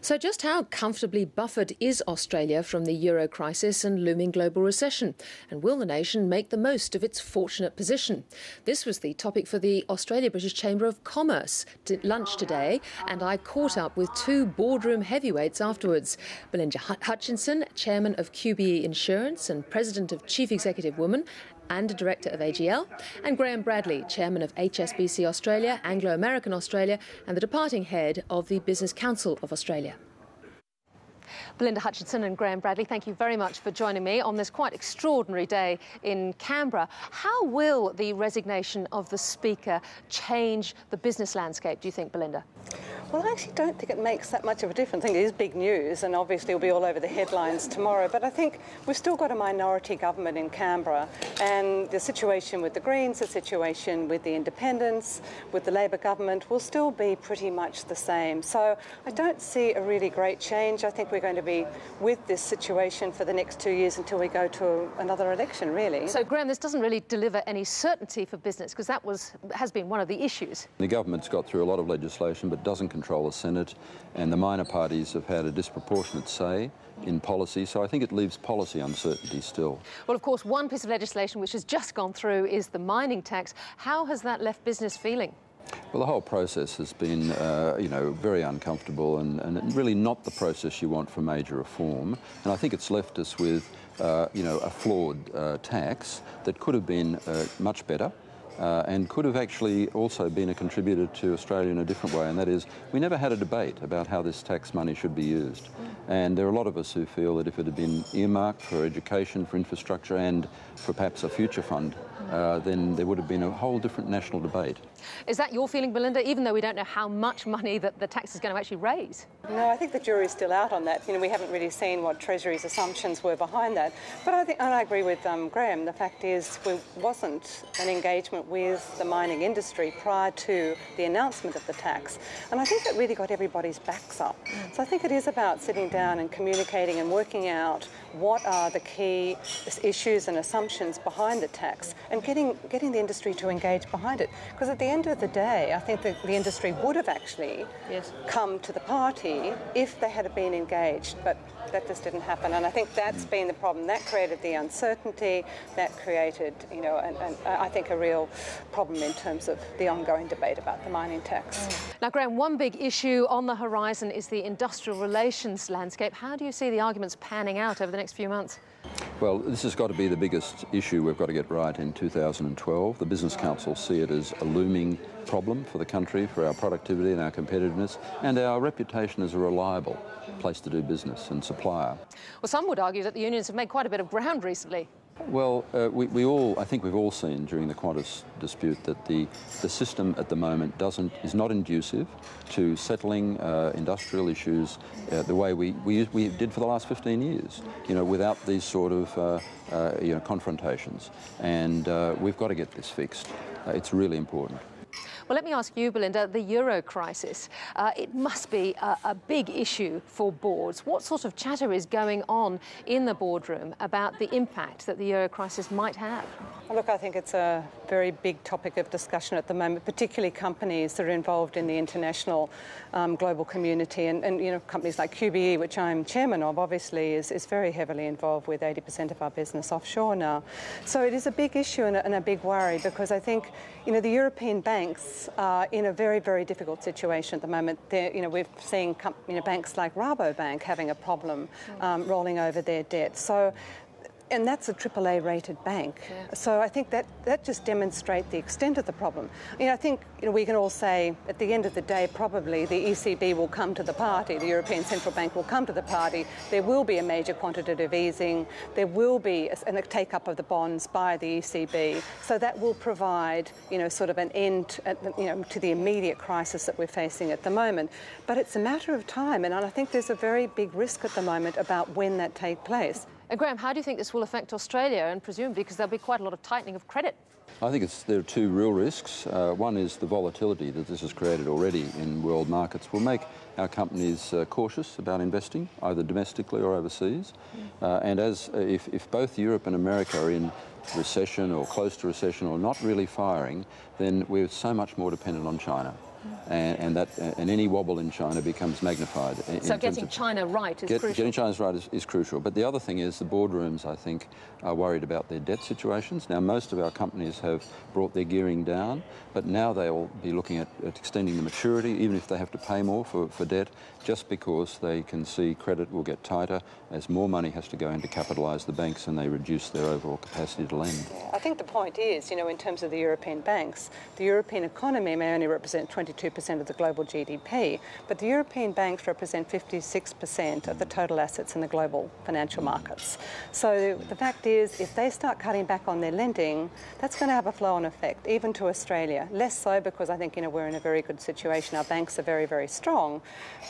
So just how comfortably buffered is Australia from the euro crisis and looming global recession? And will the nation make the most of its fortunate position? This was the topic for the Australia-British Chamber of Commerce lunch today, and I caught up with two boardroom heavyweights afterwards. Belinda Hutchinson, chairman of QBE Insurance and president of Chief Executive Women, and a director of AGL, and Graham Bradley, chairman of HSBC Australia, Anglo-American Australia, and the departing head of the Business Council of Australia. Belinda Hutchinson and Graham Bradley, thank you very much for joining me on this quite extraordinary day in Canberra. How will the resignation of the Speaker change the business landscape, do you think, Belinda? Well, I actually don't think it makes that much of a difference. I think it is big news, and obviously it'll be all over the headlines tomorrow. But I think we've still got a minority government in Canberra, and the situation with the Greens, the situation with the Independents, with the Labor government will still be pretty much the same. So I don't see a really great change. I think we're going to be with this situation for the next 2 years until we go to another election, really. So, Graham, this doesn't really deliver any certainty for business, because that has been one of the issues. The government's got through a lot of legislation but doesn't control the Senate, and the minor parties have had a disproportionate say in policy, so I think it leaves policy uncertainty still. Well, of course, one piece of legislation which has just gone through is the mining tax. How has that left business feeling? Well, the whole process has been, very uncomfortable and really not the process you want for major reform. And I think it's left us with, a flawed tax that could have been much better. And could have actually also been a contributor to Australia in a different way, and that is we never had a debate about how this tax money should be used. And there are a lot of us who feel that if it had been earmarked for education, for infrastructure and for perhaps a future fund, then there would have been a whole different national debate. Is that your feeling, Belinda, even though we don't know how much money that the tax is going to actually raise? No, I think the jury's still out on that. We haven't really seen what Treasury's assumptions were behind that. But I agree with Graham. The fact is there wasn't an engagement with the mining industry prior to the announcement of the tax. And I think that really got everybody's backs up. So I think it is about sitting down and communicating and working out what are the key issues and assumptions behind the tax and getting the industry to engage behind it. Because at the end of the day, I think that the industry would have actually come to the party if they had been engaged, but that just didn't happen. And I think that's been the problem. That created the uncertainty, that created, I think a real problem in terms of the ongoing debate about the mining tax. Now, Graham, one big issue on the horizon is the industrial relations landscape. How do you see the arguments panning out over the next few months? Well, this has got to be the biggest issue we've got to get right in 2012. The Business Council see it as a looming problem for the country, for our productivity and our competitiveness, and our reputation as a reliable place to do business and supplier. Well, some would argue that the unions have made quite a bit of ground recently. Well, I think we've all seen during the Qantas dispute that the system at the moment is not conducive to settling industrial issues the way we did for the last 15 years, without these sort of confrontations. And we've got to get this fixed. It's really important. Well, let me ask you, Belinda, the euro crisis, it must be a big issue for boards. What sort of chatter is going on in the boardroom about the impact that the euro crisis might have? Well, look, I think it's a very big topic of discussion at the moment, particularly companies that are involved in the international global community. And companies like QBE, which I'm chairman of, obviously is very heavily involved with 80% of our business offshore now. So it is a big issue and a big worry, because I think, the European banks are in a very, very difficult situation at the moment. We're seeing banks like Rabobank having a problem rolling over their debt. And that's a AAA rated bank. Yeah. So I think that just demonstrates the extent of the problem. I think we can all say at the end of the day probably the ECB will come to the party, the European Central Bank will come to the party. There will be a major quantitative easing. There will be a take-up of the bonds by the ECB. So that will provide, sort of an end, to the immediate crisis that we're facing at the moment. But it's a matter of time, and I think there's a very big risk at the moment about when that takes place. And Graham, how do you think this will affect Australia, and presumably because there'll be quite a lot of tightening of credit? I think there are two real risks. One is the volatility that this has created already in world markets will make our companies cautious about investing, either domestically or overseas. And if both Europe and America are in recession or close to recession or not really firing, then we're so much more dependent on China. and any wobble in China becomes magnified. So getting China right is crucial. Getting China's right is crucial. But the other thing is the boardrooms, I think, are worried about their debt situations. Now, most of our companies have brought their gearing down, but now they'll be looking at extending the maturity, even if they have to pay more for debt, just because they can see credit will get tighter as more money has to go in to capitalise the banks and they reduce their overall capacity to lend. Yeah, I think the point is, in terms of the European banks, the European economy may only represent 22% of the global GDP, but the European banks represent 56% of the total assets in the global financial markets. So the fact is, if they start cutting back on their lending, that's going to have a flow-on effect, even to Australia. Less so because I think, we're in a very good situation. Our banks are very, very strong.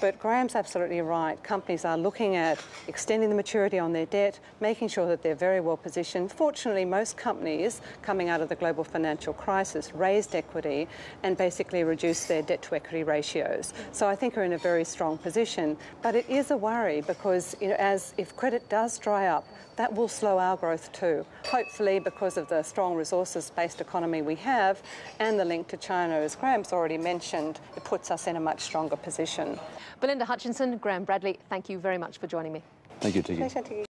But Graham's absolutely right. Companies are looking at extending the maturity on their debt, making sure that they're very well positioned. Fortunately, most companies coming out of the global financial crisis raised equity and basically reduced their debt to equity ratios. So I think we're in a very strong position. But it is a worry because, if credit does dry up, that will slow our growth too. Hopefully, because of the strong resources-based economy we have and the link to China, as Graham's already mentioned, it puts us in a much stronger position. Belinda Hutchinson, Graham Bradley, thank you very much for joining me. Thank you, Tiggy. Pleasure, Tiggy.